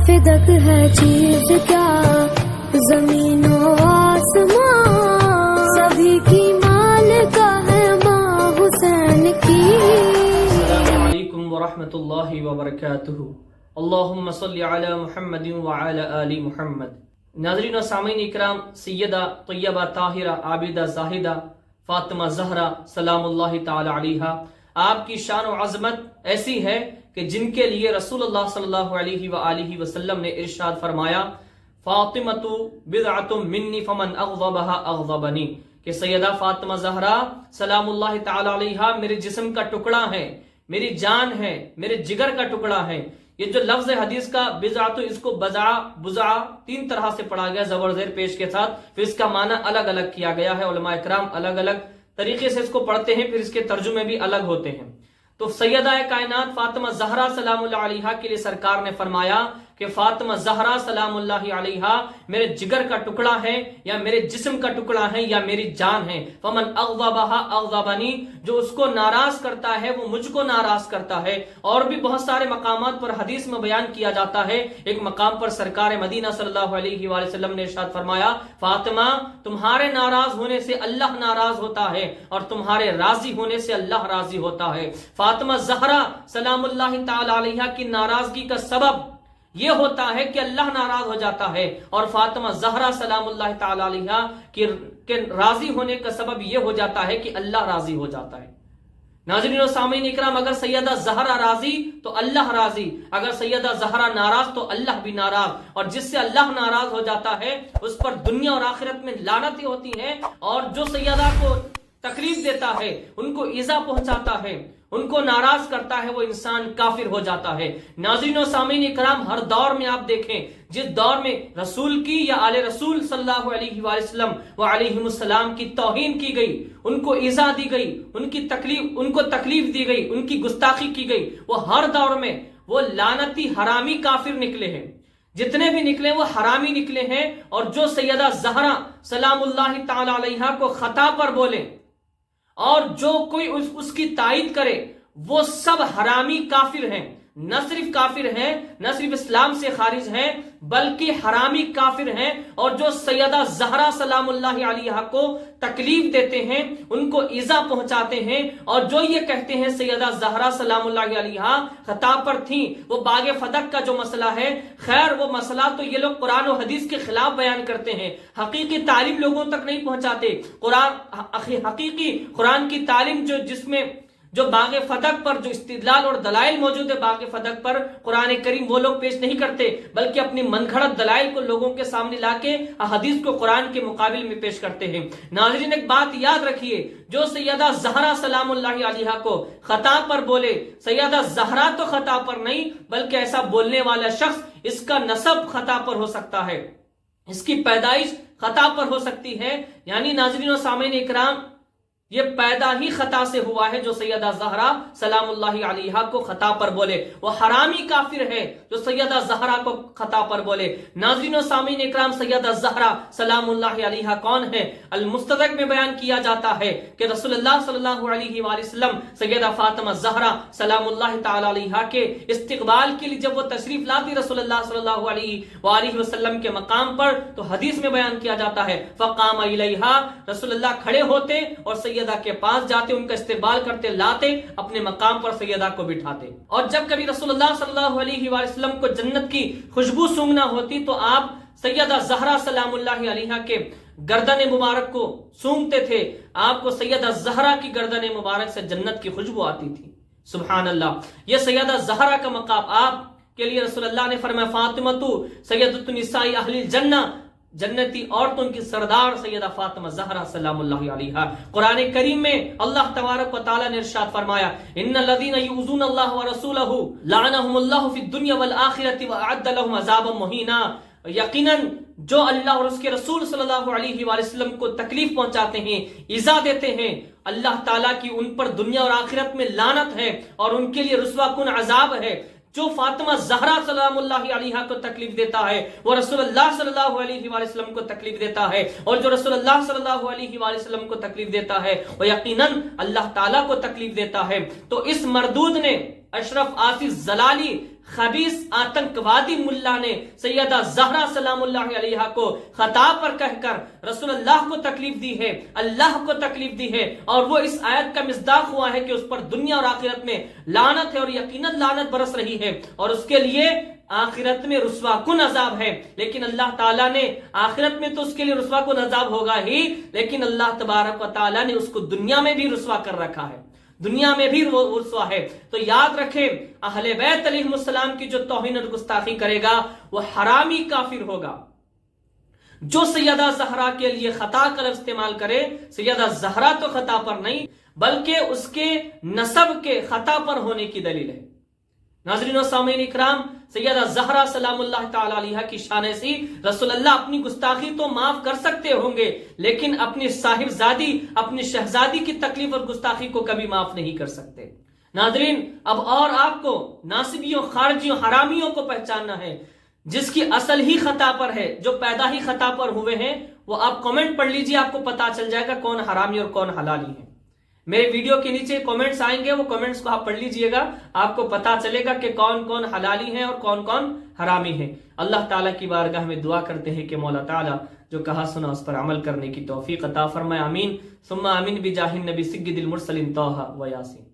فدک ہے چیز کیا زمین و آسمان، سبھی کی مالکہ ہے ماں حسین کی۔ السلام علیکم ورحمۃ اللہ وبرکاتہ۔ اللہم صلی علی محمد وعلی آل محمد۔ ناظرین و سامعین اکرام، سیدہ طیبہ طاہرہ عابدہ زاہدہ فاطمہ زہرا سلام اللہ تعالی علیہا، آپ کی شان و عظمت ایسی ہے کہ جن کے لیے رسول اللہ صلی اللہ علیہ وآلہ وسلم نے ارشاد فرمایا فاطمۃ بضعۃ منی فمن اغضبها اغضبنی، کہ سیدہ فاطمہ زہرا سلام اللہ تعالی علیہا میرے جسم کا ٹکڑا ہے، میری جان ہے، میرے جگر کا ٹکڑا ہے۔ یہ جو لفظ حدیث کا بضعۃ، اس کو بضع تین طرح سے پڑھا گیا زبر زیر پیش کے ساتھ، پھر اس کا معنی الگ الگ کیا گیا ہے۔ علماء اکرام الگ الگ طریقے سے اس کو پڑھتے ہیں، پھر اس کے ترجمے بھی الگ ہوتے ہیں۔ تو سیدہ کائنات فاطمہ زہرا سلام اللہ علیہا کے لیے سرکار نے فرمایا کہ فاطمہ زہرا سلام اللہ علیہا میرے جگر کا ٹکڑا ہے، یا میرے جسم کا ٹکڑا ہے، یا میری جان ہے۔ فمن اغضبها اغضبنی، جو اس کو ناراض کرتا ہے وہ مجھ کو ناراض کرتا ہے۔ اور بھی بہت سارے مقامات پر حدیث میں بیان کیا جاتا ہے۔ ایک مقام پر سرکار مدینہ صلی اللہ علیہ وآلہ وسلم نے ارشاد فرمایا فاطمہ تمہارے ناراض ہونے سے اللہ ناراض ہوتا ہے، اور تمہارے راضی ہونے سے اللہ راضی ہوتا ہے۔ فاطمہ زہرا سلام اللہ تعالی علیہا کی ناراضگی کا سبب یہ ہوتا ہے کہ اللہ ناراض ہو جاتا ہے، اور فاطمہ زہرا سلام اللہ تعالی علیہا کے راضی ہونے کا سبب یہ ہو جاتا ہے کہ اللہ راضی ہو جاتا ہے۔ ناظرین و سامعین اکرام، اگر سیدہ زہرا راضی تو اللہ راضی، اگر سیدہ زہرا ناراض تو اللہ بھی ناراض، اور جس سے اللہ ناراض ہو جاتا ہے اس پر دنیا اور آخرت میں لعنتیں ہوتی ہیں، اور جو سیدہ کو تکلیف دیتا ہے، ان کو ایذا پہنچاتا ہے، ان کو ناراض کرتا ہے، وہ انسان کافر ہو جاتا ہے۔ ناظرین و سامعین اکرام، ہر دور میں آپ دیکھیں، جس دور میں رسول کی یا آل رسول صلی اللہ علیہ وآلہ وسلم وعلیہم السلام کی توہین کی گئی، ان کو ایذا دی گئی، ان کو تکلیف دی گئی، ان کی گستاخی کی گئی، وہ ہر دور میں وہ لعنتی حرامی کافر نکلے ہیں۔ جتنے بھی نکلے وہ حرامی نکلے ہیں، اور جو سیدہ زہرا سلام اللہ تعالی علیہا کو خطا پر بولے اور جو کوئی اس کی تائید کرے، وہ سب حرامی کافر ہیں۔ نہ صرف کافر ہیں، نہ صرف اسلام سے خارج ہیں، بلکہ حرامی کافر ہیں۔ اور جو سیدہ زہرا سلام اللہ علیہا کو تکلیف دیتے ہیں، ان کو ایذا پہنچاتے ہیں، اور جو یہ کہتے ہیں سیدہ زہرا سلام اللہ علیہا خطا پر تھیں، وہ باغ فدق کا جو مسئلہ ہے، خیر وہ مسئلہ تو یہ لوگ قرآن و حدیث کے خلاف بیان کرتے ہیں، حقیقی تعلیم لوگوں تک نہیں پہنچاتے۔ حقیقی قرآن کی تعلیم جس میں جو باغ فتح پر جو استدلال اور دلائل موجود ہے باغ فتح پر، قرآن کریم وہ لوگ پیش نہیں کرتے، بلکہ اپنی من گھڑت دلائل کو لوگوں کے سامنے لا کے حدیث کو قرآن کے مقابل میں پیش کرتے ہیں۔ ناظرین ایک بات یاد رکھیے، جو سیدہ زہرا سلام اللہ علیہا کو خطا پر بولے، سیدہ زہرا تو خطا پر نہیں بلکہ ایسا بولنے والا شخص، اس کا نسب خطا پر ہو سکتا ہے، اس کی پیدائش خطا پر ہو سکتی ہے۔ یعنی ناظرین و سامعین اکرام، یہ پیدا ہی خطا سے ہوا ہے۔ جو سیدہ زہرا سلام اللہ علیہا کو خطا پر بولے وہ حرامی کافر ہے، جو سیدہ زہرا کو خطا پر بولے۔ ناظرین و سامعین اکرام، سیدہ زہرا سلام اللہ علیہا کون ہے؟ المستدرک میں بیان کیا جاتا ہے کہ رسول اللہ صلی اللہ علیہ وآلہ وسلم سیدہ فاطمہ زہرا سلام اللہ تعالی علیہا کے استقبال کے لیے جب وہ تشریف لاتی رسول اللہ صلی اللہ علیہ وآلہ وسلم کے مقام پر، تو حدیث میں بیان کیا جاتا ہے فقام الیہا، رسول اللہ کھڑے ہوتے اور سیدہ کے پاس جاتے، ان کا استقبال کرتے، لاتے، اپنے مقام پر سیدہ کو بٹھاتے۔ اور جب کبھی رسول اللہ صلی اللہ علیہ وآلہ وسلم کو جنت کی خوشبو سونگنا ہوتی تو آپ سیدہ زہرا سلام اللہ علیہا کے گردن مبارک کو سونگتے تھے، آپ کو سیدہ زہرا کی گردن مبارک سے جنت کی خوشبو آتی تھی۔ سبحان اللہ، یہ سیدہ زہرا کا مقام آپ کے لیے رسول اللہ نے فرمایا فاطمہ تو سیدۃ النساء اہل الجنہ، جنتی عورتوں کی سردار سیدہ فاطمہ زہرا سلام اللہ علیہا۔ قرآن کریم میں اللہ تبارک و تعالی نے ارشاد فرمایا ان الذین یؤذون اللہ ورسولہ لعنہم اللہ فی الدنیا والآخرۃ واعد لهم عذابا مہینا، یقیناً جو اللہ اور اس کے رسول صلی اللہ علیہ وآلہ وسلم کو تکلیف پہنچاتے ہیں، ایذا دیتے ہیں، اللہ تعالیٰ کی ان پر دنیا اور آخرت میں لعنت ہے، اور ان کے لیے رسوا کن عذاب ہے۔ جو فاطمہ زہرا سلام اللہ علیہا کو تکلیف دیتا ہے، وہ رسول اللہ صلی اللہ علیہ وآلہ وسلم کو تکلیف دیتا ہے، اور جو رسول اللہ صلی اللہ علیہ وآلہ وسلم کو تکلیف دیتا ہے وہ یقیناً اللہ تعالیٰ کو تکلیف دیتا ہے۔ تو اس مردود نے اشرف آصف زلالی خبیث آتنکوادی ملا نے سیدہ زہرا سلام اللہ علیہا کو خطا پر کہہ کر رسول اللہ کو تکلیف دی ہے، اللہ کو تکلیف دی ہے، اور وہ اس آیت کا مصداق ہوا ہے کہ اس پر دنیا اور آخرت میں لعنت ہے، اور یقیناً لعنت برس رہی ہے، اور اس کے لیے آخرت میں رسوا کن عذاب ہے۔ لیکن اللہ تعالیٰ نے آخرت میں تو اس کے لیے رسوا کن عذاب ہوگا ہی، لیکن اللہ تبارک و تعالیٰ نے اس کو دنیا میں بھی رسوا کر رکھا ہے، دنیا میں بھی رسوا ہے۔ تو یاد رکھیں، اہل بیت علیہم السلام کی جو توہین اور گستاخی کرے گا وہ حرامی کافر ہوگا۔ جو سیدہ زہرا کے لیے خطا کا لفظ استعمال کرے، سیدہ زہرا تو خطا پر نہیں بلکہ اس کے نسب کے خطا پر ہونے کی دلیل ہے۔ ناظرین و سامعین اکرام، سیدہ زہرا سلام اللہ تعالی علیہا کی شان ایسی، رسول اللہ اپنی گستاخی تو معاف کر سکتے ہوں گے لیکن اپنی صاحبزادی، اپنی شہزادی کی تکلیف اور گستاخی کو کبھی معاف نہیں کر سکتے۔ ناظرین، اب اور آپ کو ناصبیوں، خارجیوں، حرامیوں کو پہچاننا ہے، جس کی اصل ہی خطا پر ہے، جو پیدا ہی خطا پر ہوئے ہیں، وہ آپ کامنٹ پڑھ لیجئے، آپ کو پتا چل جائے گا کون حرامی اور کون حلالی ہیں۔ میرے ویڈیو کے نیچے کامنٹس آئیں گے، وہ کامنٹس کو آپ پڑھ لیجئے گا، آپ کو پتا چلے گا کہ کون کون حلالی ہیں اور کون کون حرامی ہیں۔ اللہ تعالیٰ کی بارگاہ میں دعا کرتے ہیں کہ مولا تعالیٰ جو کہا سنا اس پر عمل کرنے کی توفیق عطا فرمائے، آمین ثم آمین بجاہ النبی سید المرسلین طہ و یاسین۔